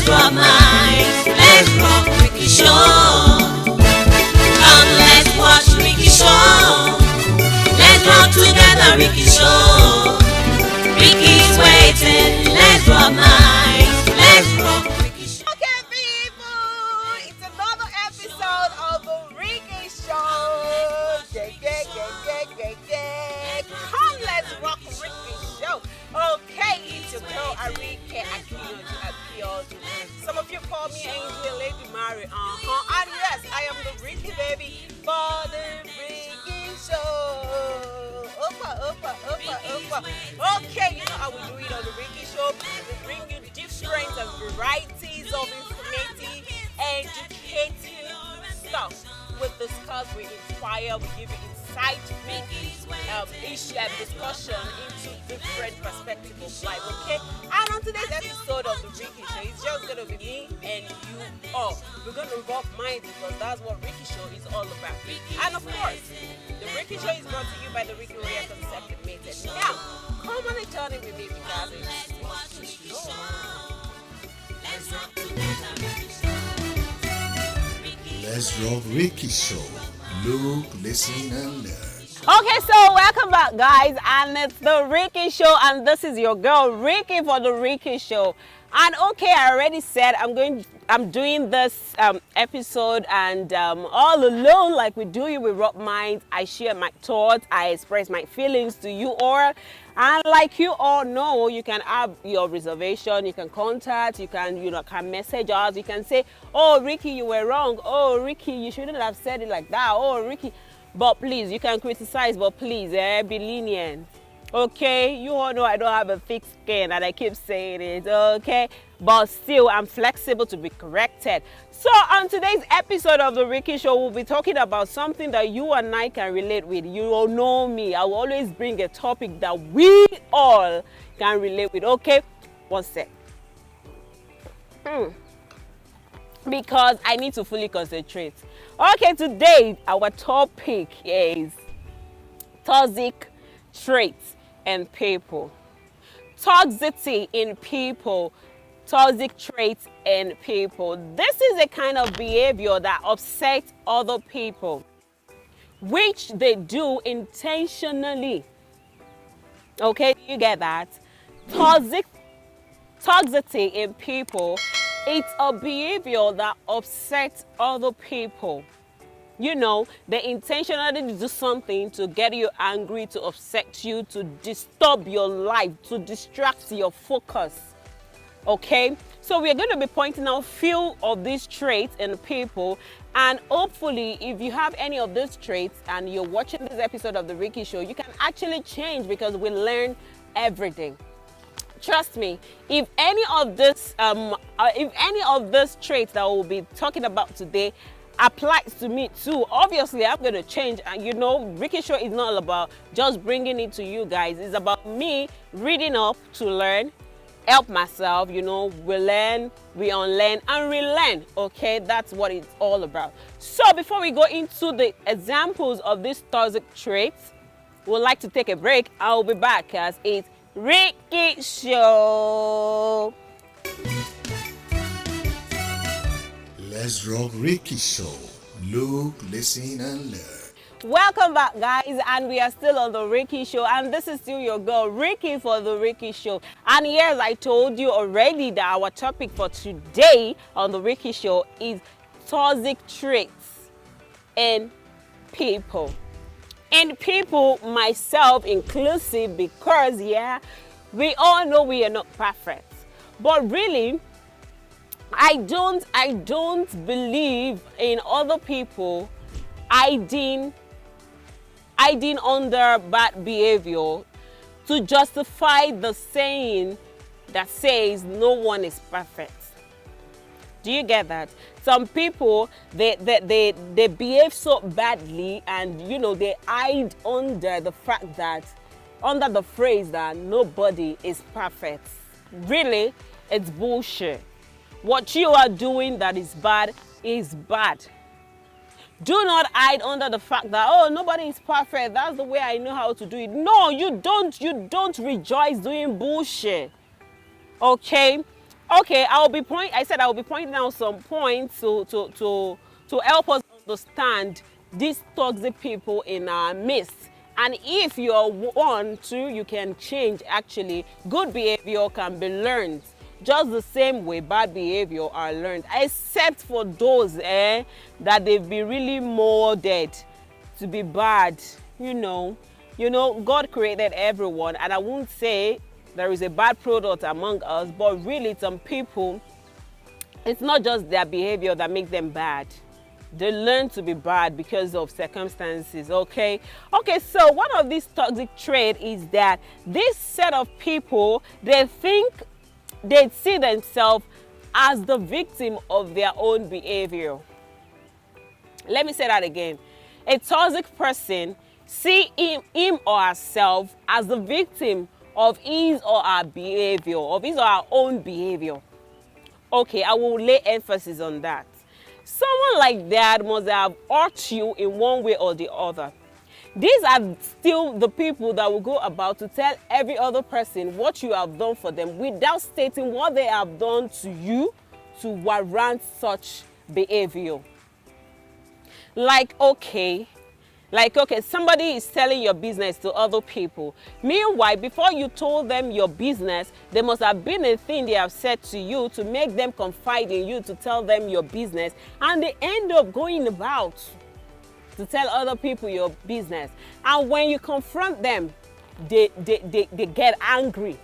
let's rock minds, let's rock Rikkie Show. Come, let's watch Rikkie Show. Let's rock together, Rikkie Show. Rikkie's waiting, let's rock minds, let's rock Rikkie Show. Okay, people, it's another episode of the Rikkie Show. Yeah. Come, let's rock Rikkie Show. Okay, it's your girl, Rikkie Akioji. Some of you call me Angel Lady Mary. And yes, I am the Rikkie baby for the Rikkie Show. Opa. Okay, you know how we do it on the Rikkie Show. We bring you different varieties of informative, educative stuff. We discuss, we inspire, we give you insightful issue and discussion into different perspectives of life, okay? And on today's episode of the Rikkie Show, it's just going to be me and you all. We're going to rock minds because that's what Rikkie Show is all about. And of course, the Rikkie Show is brought to you by the Rikkie Royal Concept Limited. Now, come on and journey with me because it's Let's rock Rikkie Show. Look, listen, and learn. Okay, so welcome back, guys, and it's the Rikkie Show, and this is your girl Rikkie for the Rikkie Show. And okay, I already said I'm doing this episode and all alone, like we do it with Rock Minds. I share my thoughts, I express my feelings to you all. And like you all know, you can have your reservation, you can contact, you can message us, you can say, oh Rikkie, you were wrong, oh Rikkie, you shouldn't have said it like that, oh Rikkie. But please, you can criticize, but please, be lenient. Okay, you all know I don't have a thick skin and I keep saying it, okay? But still, I'm flexible to be corrected. So on today's episode of the Rikkie Show, we'll be talking about something that you and I can relate with. You all know me. I will always bring a topic that we all can relate with, okay? One sec. Because I need to fully concentrate. Okay, today our topic is toxic traits in people. Toxicity in people. Toxic traits in people. This is a kind of behavior that upsets other people, which they do intentionally. Okay, you get that? Toxicity in people. It's a behavior that upsets other people. You know, they intentionally do something to get you angry, to upset you, to disturb your life, to distract your focus. Okay? So we're going to be pointing out few of these traits in people. And hopefully, if you have any of these traits and you're watching this episode of the Rikkie Show, you can actually change because we learn every day. Trust me, if any of these traits that we'll be talking about today applies to me too, obviously I'm going to change. And you know, Rikkie Show is not all about just bringing it to you guys. It's about me reading up to learn, help myself. You know, we learn, we unlearn, and relearn. Okay, that's what it's all about. So before we go into the examples of these toxic traits, we'd like to take a break. I'll be back as it's Rikkie Show. Let's rock Rikkie Show. Look, listen, and learn. Welcome back, guys, and we are still on the Rikkie Show, and this is still your girl Rikkie for the Rikkie Show. And yes, I told you already that our topic for today on the Rikkie Show is toxic traits in people. And people, myself inclusive, because we all know we are not perfect. But really, I don't believe in other people hiding under bad behavior to justify the saying that says no one is perfect. Do you get that? Some people, they behave so badly, and you know, they hide under the fact that, under the phrase that nobody is perfect. Really, it's bullshit. What you are doing that is bad is bad. Do not hide under the fact that, oh, nobody is perfect, that's the way I know how to do it. No, you don't rejoice doing bullshit. Okay? Okay, I said I will be pointing out some points to help us understand these toxic people in our midst. And if you're one too, you can change. Actually, good behavior can be learned just the same way bad behavior are learned, except for those that they've been really molded to be bad. God created everyone, and I won't say there is a bad product among us, but really some people, it's not just their behavior that makes them bad. They learn to be bad because of circumstances. Okay, so one of these toxic traits is that this set of people, they see themselves as the victim of their own behavior. Let me say that again. A toxic person see him or herself as the victim of his or her behavior, of his or her own behavior. Okay, I will lay emphasis on that. Someone like that must have hurt you in one way or the other. These are still the people that will go about to tell every other person what you have done for them without stating what they have done to you to warrant such behavior. Like, okay, somebody is selling your business to other people. Meanwhile, before you told them your business, there must have been a thing they have said to you to make them confide in you to tell them your business, and they end up going about to tell other people your business. And when you confront them, they get angry.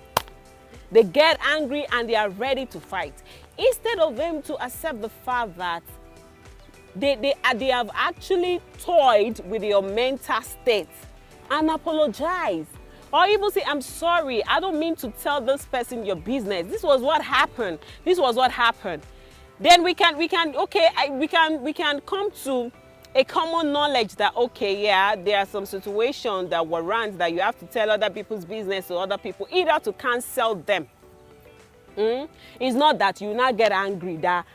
They get angry and they are ready to fight. Instead of them to accept the fact that they have actually toyed with your mental state and apologize, or even say, I'm sorry, I don't mean to tell this person your business. This was what happened. Then we can come to a common knowledge that, okay, yeah, there are some situations that warrant that you have to tell other people's business to other people, either to cancel them. It's not that you now get angry that,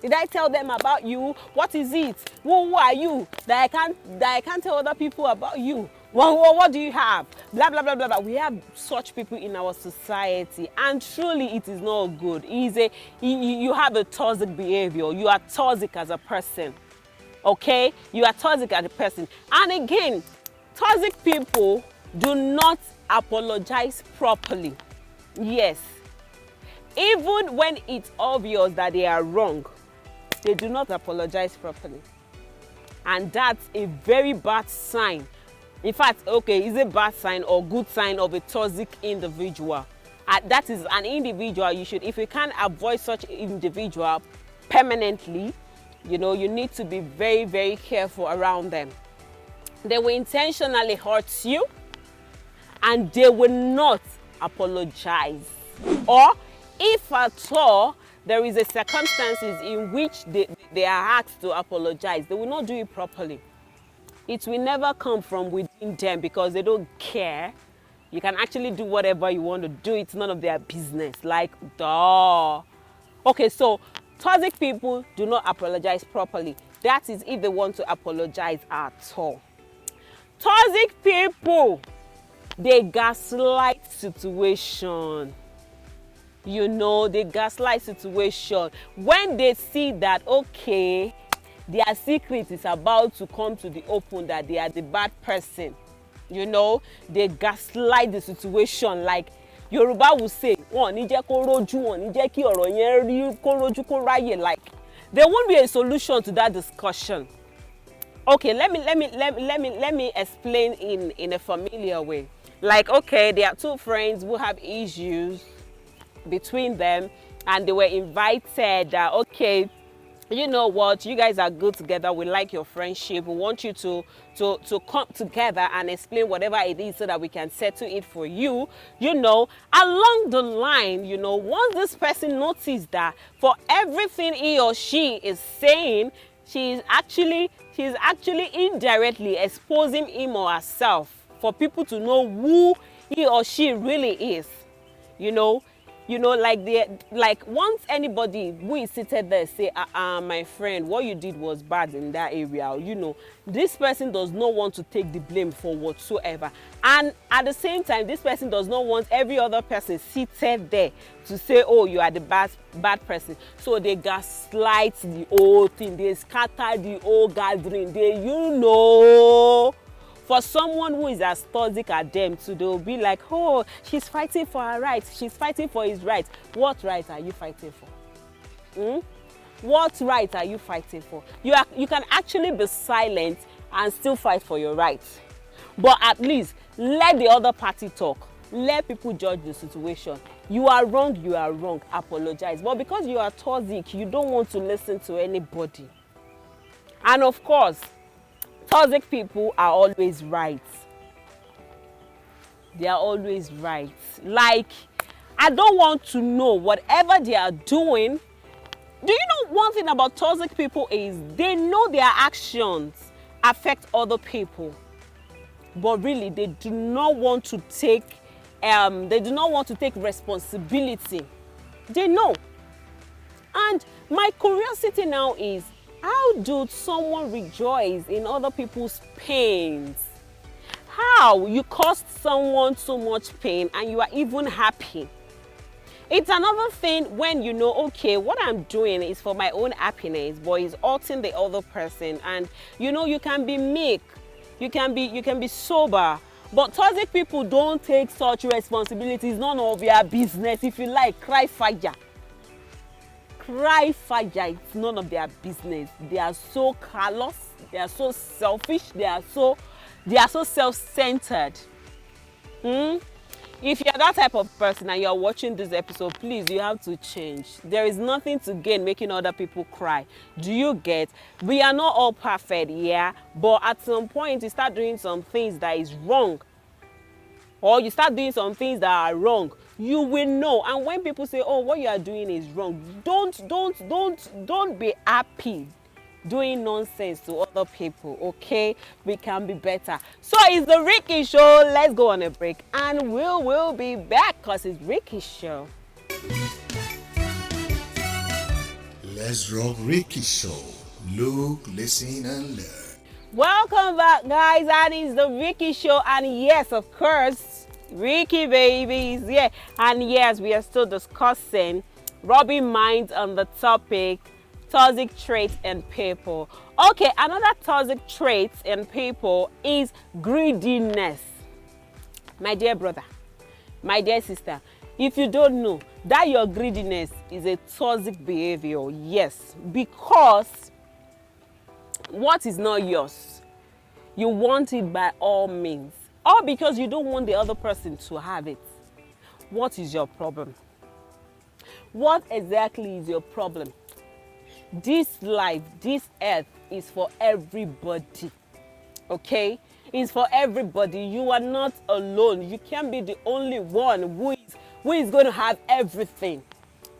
did I tell them about you? What is it? Who are you that I can't tell other people about you? What do you have? Blah, blah, blah, blah, blah. We have such people in our society, and truly it is not good. You have a toxic behavior. You are toxic as a person. Okay? You are toxic as a person. And again, toxic people do not apologize properly. Yes. Even when it's obvious that they are wrong, they do not apologize properly. And that's a very bad sign. In fact, okay, is a bad sign or good sign of a toxic individual. That is an individual if you can't avoid such individual permanently, you need to be very, very careful around them. They will intentionally hurt you and they will not apologize. Or if at all there is a circumstances in which they are asked to apologize, they will not do it properly. It will never come from within them because they don't care. You can actually do whatever you want to do. It's none of their business. Like, duh. Okay, so toxic people do not apologize properly. That is if they want to apologize at all. Toxic people, they gaslight situation. They gaslight situation. When they see that, okay, their secret is about to come to the open, that they are the bad person, they gaslight the situation. Like Yoruba will say, like, there won't be a solution to that discussion. Okay, let me explain in a familiar way. Like, okay, there are two friends who have issues between them, and they were invited that, okay, you know what, you guys are good together, we like your friendship, we want you to come together and explain whatever it is so that we can settle it for you. Along the line, once this person notices that for everything he or she is saying, she's actually indirectly exposing him or herself for people to know who he or she really is. You know, like once anybody who is seated there say, my friend, what you did was bad in that area, you know, this person does not want to take the blame for whatsoever. And at the same time, this person does not want every other person seated there to say, oh, you are the bad person. So they gaslight the whole thing, they scatter the whole gathering, they, you know. For someone who is as toxic as them too, they'll be like, oh, she's fighting for her rights, she's fighting for his rights. What right are you fighting for? What right are you fighting for? You can actually be silent and still fight for your rights. But at least let the other party talk. Let people judge the situation. You are wrong, apologize. But because you are toxic, you don't want to listen to anybody. And of course, toxic people are always right. They are always right. Like, I don't want to know whatever they are doing. Do you know one thing about toxic people is they know their actions affect other people, but really they do not want to take responsibility. They know. And my curiosity now is, how do someone rejoice in other people's pains? How you caused someone so much pain and you are even happy? It's another thing when you know, okay, what I'm doing is for my own happiness, but it's hurting the other person. And you know, you can be meek, you can be sober, but toxic people don't take such responsibilities. None of your business. If you like, cry fire. Cry fire, it's none of their business. They are so callous, they are so selfish, they are so self-centered. If you're that type of person and you're watching this episode, please, you have to change. There is nothing to gain making other people cry. Do you get? We are not all perfect, yeah, but at some point you start doing some things that is wrong, or you start doing some things that are wrong, you will know. And when people say, oh, what you are doing is wrong, don't be happy doing nonsense to other people, okay? We can be better. So it's the Rikkie Show. Let's go on a break and we'll be back, because it's Rikkie Show. Let's rock Rikkie Show. Look, listen and learn. Welcome back, guys, and it's the Rikkie Show. And yes, of course, Rikkie babies, yeah. And yes, we are still discussing, rubbing minds on the topic, toxic traits in people. Okay, another toxic trait in people is greediness. My dear brother, my dear sister, if you don't know that your greediness is a toxic behavior, yes, because what is not yours, you want it by all means, or because you don't want the other person to have it. What is your problem? What exactly is your problem? This life, this earth is for everybody, okay? It's for everybody. You are not alone. You can't be the only one who is going to have everything,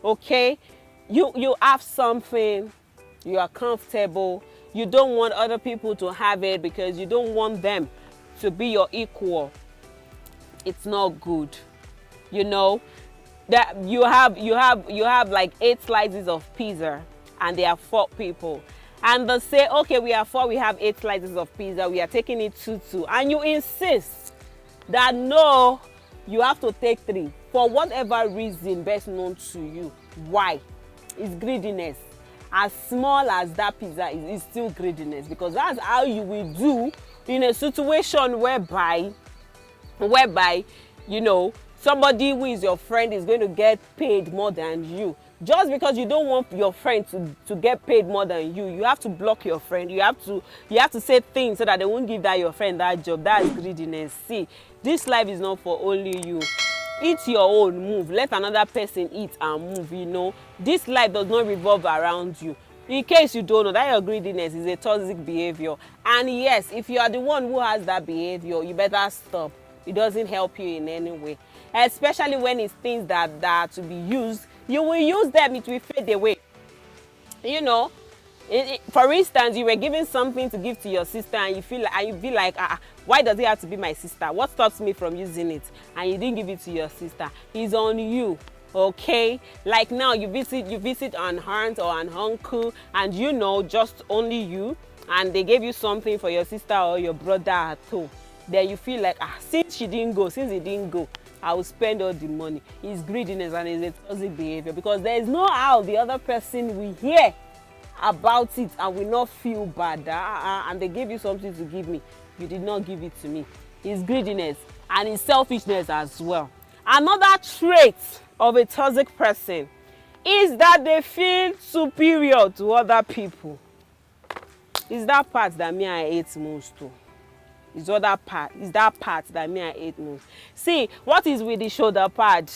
okay? You have something, you are comfortable, you don't want other people to have it because you don't want them to be your equal. It's not good, you know. That you have like 8 slices of pizza and there are 4 people, and they say, okay, we are 4, we have 8 slices of pizza, we are taking it 2-2, and you insist that no, you have to take 3 for whatever reason best known to you. Why? It's greediness. As small as that pizza is, it's still greediness, because that's how you will do in a situation whereby you know, somebody who is your friend is going to get paid more than you. Just because you don't want your friend to get paid more than you have to block your friend. You have to say things so that they won't give that your friend that job. That's greediness. See, this life is not for only you. Eat your own, move. Let another person eat and move, you know. This life does not revolve around you. In case you don't know, that your greediness is a toxic behavior. And yes, if you are the one who has that behavior, you better stop. It doesn't help you in any way. Especially when it's things that are to be used. You will use them, it will fade away. You know, for instance, you were given something to give to your sister and you feel like, why does it have to be my sister? What stops me from using it? And you didn't give it to your sister. It's on you. Okay, like now you visit an aunt or an uncle, and you know, just only you, and they gave you something for your sister or your brother at home. Then you feel like, since he didn't go, I will spend all the money. It's greediness and it's a toxic behavior, because there is no how the other person will hear about it and will not feel bad. And they gave you something to give me, you did not give it to me. It's greediness and it's selfishness as well. Another trait of a toxic person is that they feel superior to other people. It's that part that me I hate most too. It's that part that me I hate most. See, what is with the shoulder pad?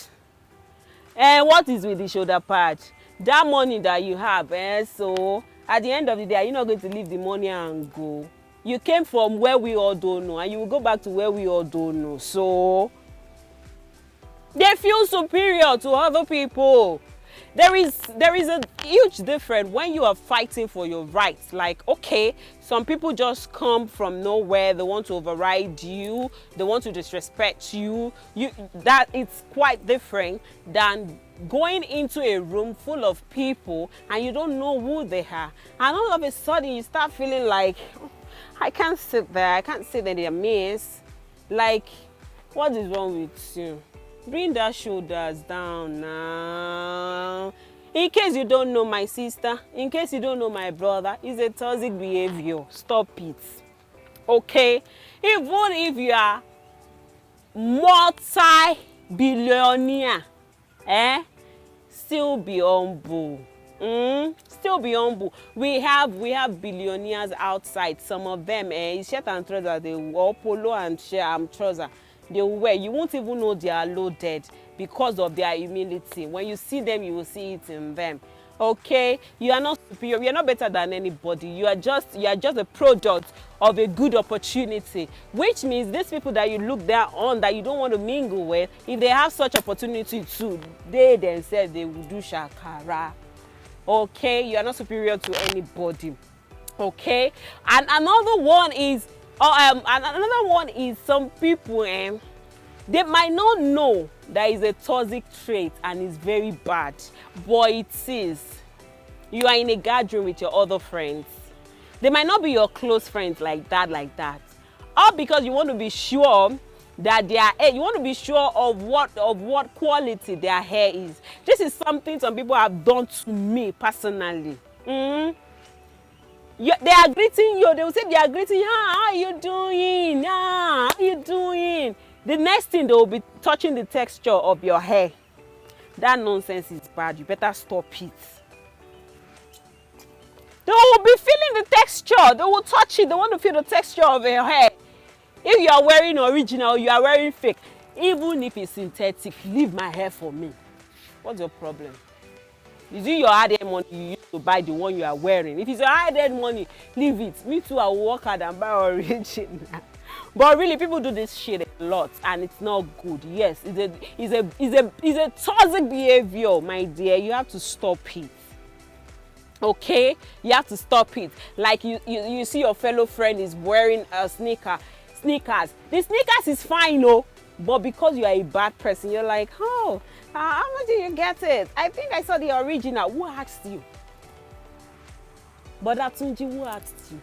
What is with the shoulder pad? That money that you have, so at the end of the day, you're not going to leave the money and go. You came from where we all don't know, and you will go back to where we all don't know. So they feel superior to other people. There is a huge difference when you are fighting for your rights. Like, okay, some people just come from nowhere, they want to override you, they want to disrespect you. That it's quite different than going into a room full of people and you don't know who they are, and all of a sudden you start feeling like, I can't sit there, I can't sit in their midst. Like, what is wrong with you? Bring that shoulders down now. In case you don't know my sister, in case you don't know my brother, it's a toxic behavior. Stop it. Okay? Even if you are multi-billionaire, still be humble. Still be humble. We have billionaires outside. Some of them, shirt and trousers, they wear polo and shirt trouser. They will wear. You won't even know they are loaded because of their humility. When you see them, you will see it in them. Okay, you are not superior. You are not better than anybody. You are just a product of a good opportunity. Which means these people that you look down on, that you don't want to mingle with, if they have such opportunity too, they themselves, they will do shakara. Okay, you are not superior to anybody. Okay, and another one is some people, they might not know that is a toxic trait and it's very bad, but it is. You are in a gathering with your other friends. They might not be your close friends like that. All because you want to be sure that their hair, you want to be sure of what quality their hair is. This is something some people have done to me personally. They are greeting you. They will say they are greeting you. How are you doing? How are you doing? The next thing, they will be touching the texture of your hair. That nonsense is bad. You better stop it. They will be feeling the texture. They will touch it. They want to feel the texture of your hair. If you are wearing original, you are wearing fake. Even if it's synthetic, leave my hair for me. What's your problem? Is it your hard-earned money you used to buy the one you are wearing? If it's your hard-earned money, leave it. Me too, I will work hard and buy original. But really, people do this shit a lot, and it's not good. Yes, it's a toxic behavior, my dear. You have to stop it. Okay, you have to stop it. Like you see your fellow friend is wearing a sneakers. The sneakers is fine, no, but because you are a bad person, you're like, oh, how much did you get it? I think I saw the original. Who asked you? But Atunji, who asked you?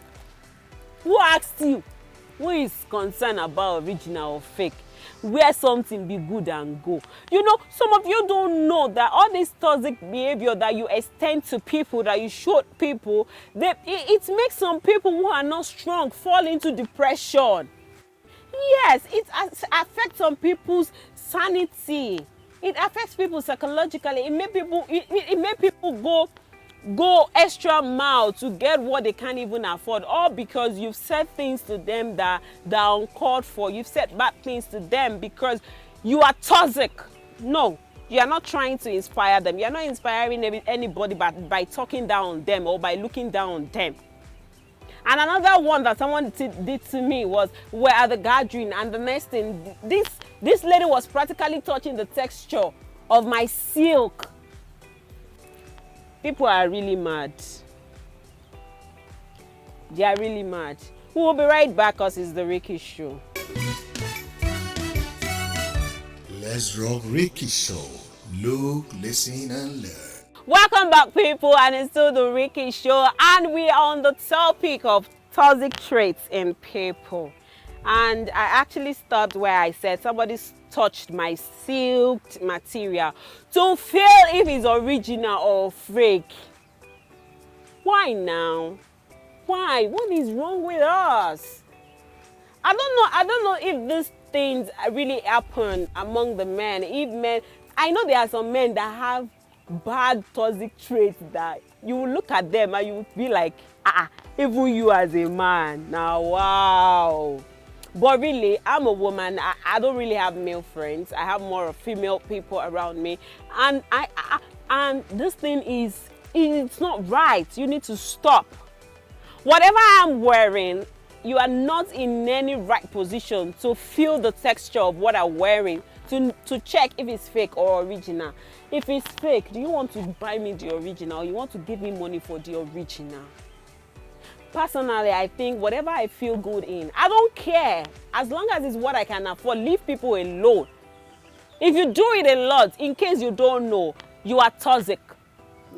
Who asked you? Who is concerned about original or fake? Wear something, be good and go. You know, some of you don't know that all this toxic behavior that you extend to people, that you show people, it makes some people who are not strong fall into depression. Yes, it affects some people's sanity. It affects people psychologically. It make people go extra mile to get what they can't even afford, all because you've said things to them that are uncalled for. You've said bad things to them because you are toxic. No, you are not trying to inspire them. You are not inspiring anybody by talking down on them or by looking down on them. And another one that someone did to me was, we're at the gathering, and the next thing, this lady was practically touching the texture of my silk. People are really mad. They are really mad. We will be right back, because it's the Rikkie Show. Let's Rock Rikkie Show. Look, listen, and learn. Welcome back, people, and it's still the Rikkie Show, and we are on the topic of toxic traits in people. And I actually stopped where I said somebody touched my silk material to feel if it's original or fake. Why now? Why? What is wrong with us? I don't know if these things really happen among the men. If men, I know there are some men that have bad toxic traits that you will look at them and you will be like, even you as a man, now wow. But really, I'm a woman. I don't really have male friends. I have more of female people around me, and and this thing it's not right. You need to stop. Whatever I'm wearing, you are not in any right position to feel the texture of what I'm wearing, to check if it's fake or original. If it's fake, do you want to buy me the original? You want to give me money for the original? Personally, I think whatever I feel good in, I don't care. As long as it's what I can afford, leave people alone. If you do it a lot, in case you don't know, you are toxic.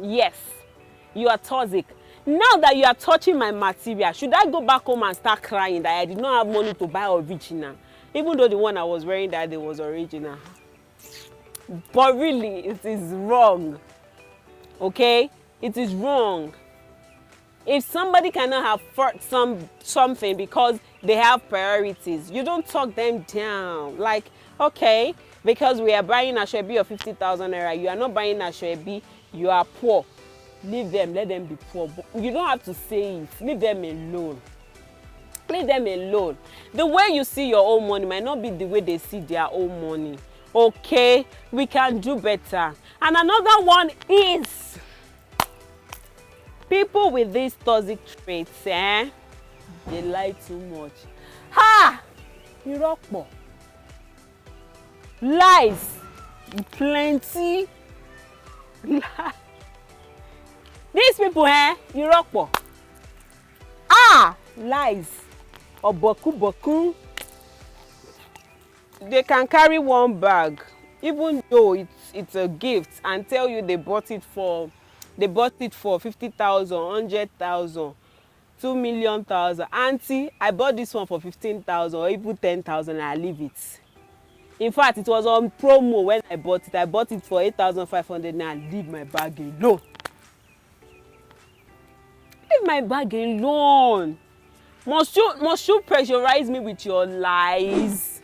Yes, you are toxic. Now that you are touching my material, should I go back home and start crying that I did not have money to buy original? Even though the one I was wearing that day was original. But really, it is wrong. Okay? It is wrong. If somebody cannot afford something because they have priorities, you don't talk them down. Like, okay, because we are buying a Ashwebi of 50,000 naira, you are not buying a Ashwebi, you are poor. Leave them, let them be poor. But you don't have to say it. Leave them alone. Leave them alone. The way you see your own money might not be the way they see their own money. Okay, we can do better. And another one is people with these toxic traits, they lie too much. Ha! Irọ́pọ̀. Lies. Plenty. These people, irọ́pọ̀. Lies. Ọ̀bọ̀kúbọ̀kú. They can carry one bag, even though it's a gift, and tell you they bought it for 50,000, 100,000, 2 million. Auntie, I bought this one for 15,000 or even 10,000. I leave it. In fact, it was on promo when I bought it. I bought it for 8,500. Now I leave my bag alone. Leave my bag alone. Must you pressurize me with your lies?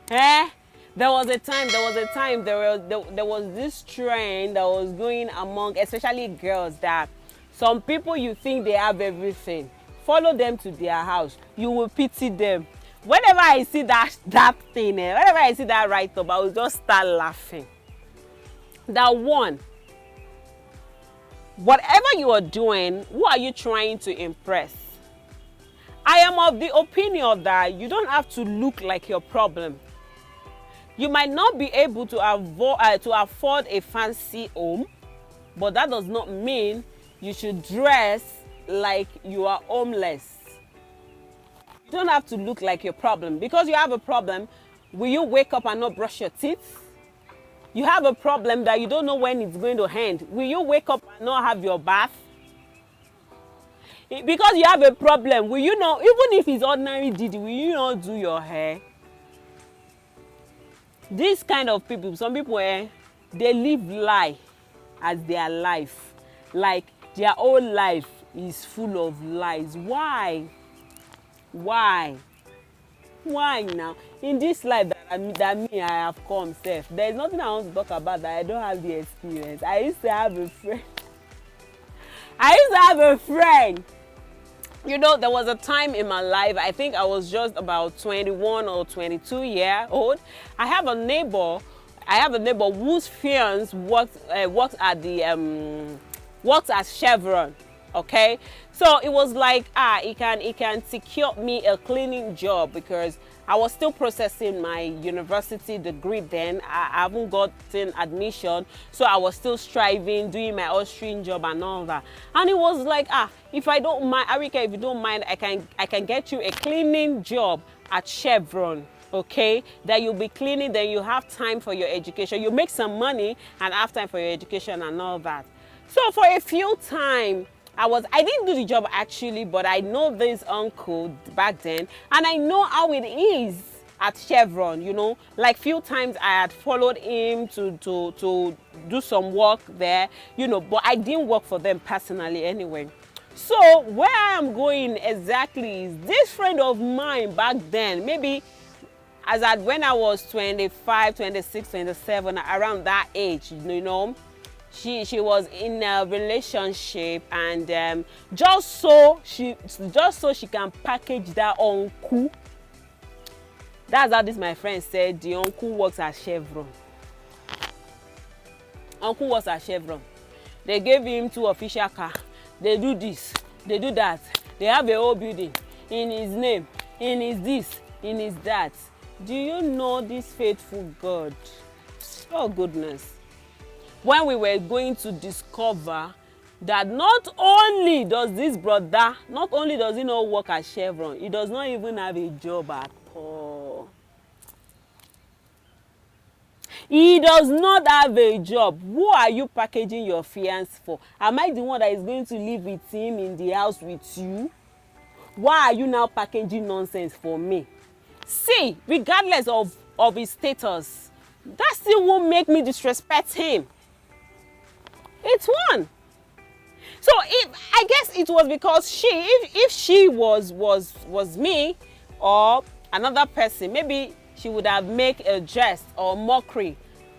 There was a time there was this trend that was going among especially girls that some people you think they have everything. Follow them to their house. You will pity them. Whenever I see that thing, whenever I see that write-up, I will just start laughing. That one, whatever you are doing, who are you trying to impress? I am of the opinion that you don't have to look like your problem. You might not be able to afford a fancy home, but that does not mean you should dress like you are homeless. You don't have to look like your problem. Because you have a problem, will you wake up and not brush your teeth? You have a problem that you don't know when it's going to end. Will you wake up and not have your bath? Because you have a problem, will you not, even if it's ordinary Didi, will you not do your hair? These kind of people, some people, they live lie as their life. Like their whole life is full of lies. Why? Why? Why now? In this life that me I have come safe, there is nothing I want to talk about that I don't have the experience. I used to have a friend. You know, there was a time in my life, I think I was just about 21 or 22 years old. I have a neighbor whose fiance works at Chevron. Okay, so it was like he can secure me a cleaning job because I was still processing my university degree then. I haven't gotten admission, so I was still striving, doing my Austrian job and all that. And it was like, if I don't mind, Arika, if you don't mind, I can get you a cleaning job at Chevron. okay, that you'll be cleaning, then you have time for your education. You make some money and have time for your education and all that. So for a few times, I didn't do the job actually, but I know this uncle back then, and I know how it is at Chevron, you know. Like few times I had followed him to do some work there, you know, but I didn't work for them personally anyway. So where I'm going exactly is this friend of mine back then, maybe when I was 25, 26, 27, around that age, you know, she was in a relationship, and just so she can package that uncle. That's how this my friend said. The uncle works at Chevron. Uncle works at Chevron. They gave him 2 official cars. They do this, they do that. They have a whole building in his name, in his this, in his that. Do you know this faithful God? Oh goodness. When we were going to discover that not only does this brother, not only does he not work at Chevron, he does not even have a job at all. He does not have a job. Who are you packaging your fiancé for? Am I the one that is going to live with him in the house with you? Why are you now packaging nonsense for me? See, regardless of his status, that still won't make me disrespect him. It's one. So I guess it was because if she was me or another person, maybe she would have made a jest or mockery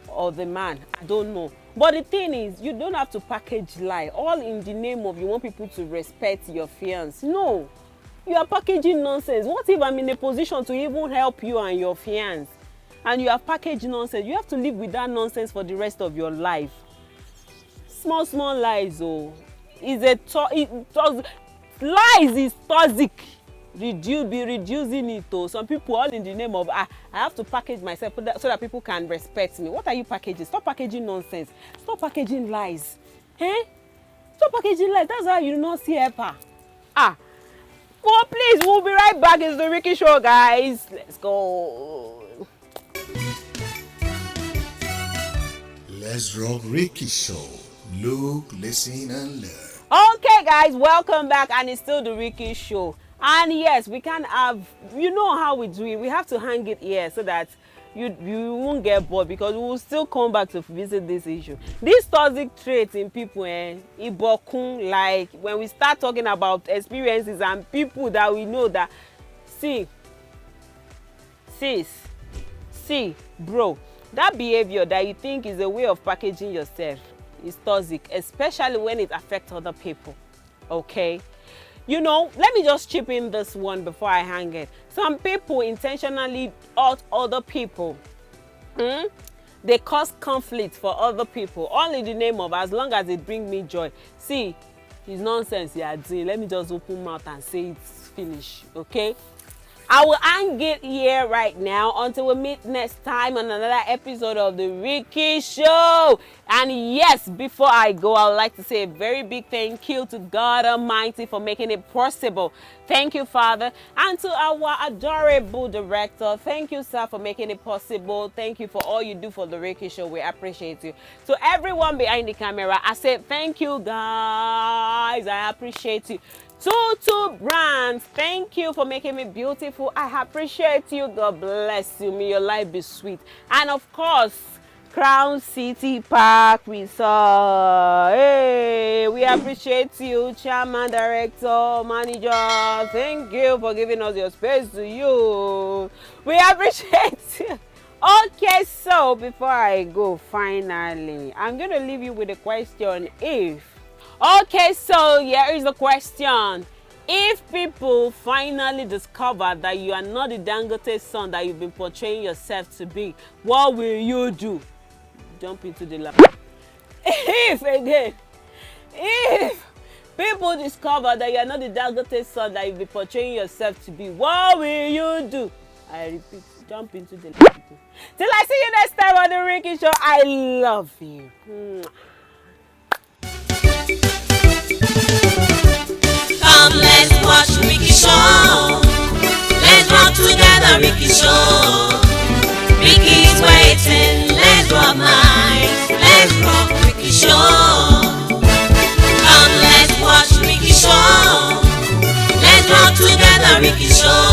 of the man. I don't know. But the thing is, you don't have to package lie, all in the name of you want people to respect your fiancé. No, you are packaging nonsense. What if I'm in a position to even help you and your fiancé, and you have packaged nonsense? You have to live with that nonsense for the rest of your life. Small lies, oh, lies is toxic. Be reducing it, oh. Some people, all in the name of I have to package myself so that people can respect me. What are you packaging? Stop packaging nonsense. Stop packaging lies. Eh? Stop packaging lies. That's how you not see helper. Well, please, we'll be right back. It's the Rikkie Show, guys. Let's go. Let's rock Rikkie Show. Look, listen, and learn. Okay, guys, welcome back, and it's still the Rikkie Show. And yes, we can have, you know how we do it. We have to hang it here so that you won't get bored, because we will still come back to visit this issue. These toxic traits in people, ibokun, like when we start talking about experiences and people that we know that, see, bro, that behavior that you think is a way of packaging yourself is toxic, especially when it affects other people. Okay, you know, let me just chip in this one before I hang it. Some people intentionally hurt other people. They cause conflict for other people, all in the name of as long as it brings me joy. See, it's nonsense you are doing. Let me just open mouth and say it's finished. Okay, I will hang it here right now until we meet next time on another episode of the Rikkie Show. And yes, before I go, I would like to say a very big thank you to God Almighty for making it possible. Thank you, Father. And to our adorable director, thank you, sir, for making it possible. Thank you for all you do for the Rikkie Show. We appreciate you. To everyone behind the camera, I say thank you, guys. I appreciate you. Tutu Brands, thank you for making me beautiful. I appreciate you. God bless you. May your life be sweet. And of course, Crown City Park Resort. Hey, we appreciate you, chairman, director, manager. Thank you for giving us your space to you. We appreciate you. Okay, so before I go, finally, I'm going to leave you with a question. Okay, so here is the question. If people finally discover that you are not the Dangote son that you've been portraying yourself to be, what will you do? Jump into the lap. If people discover that you are not the Dangote son that you've been portraying yourself to be, what will you do? I repeat, jump into the lap. Till I see you next time on the Rikkie Show, I love you. Come, let's watch Rikkie Show. Let's rock together. together, Rikkie Show. Rikkie's waiting, let's rock minds, let's rock Rikkie Show. Come, let's watch Rikkie Show. Let's rock together, Rikkie Show.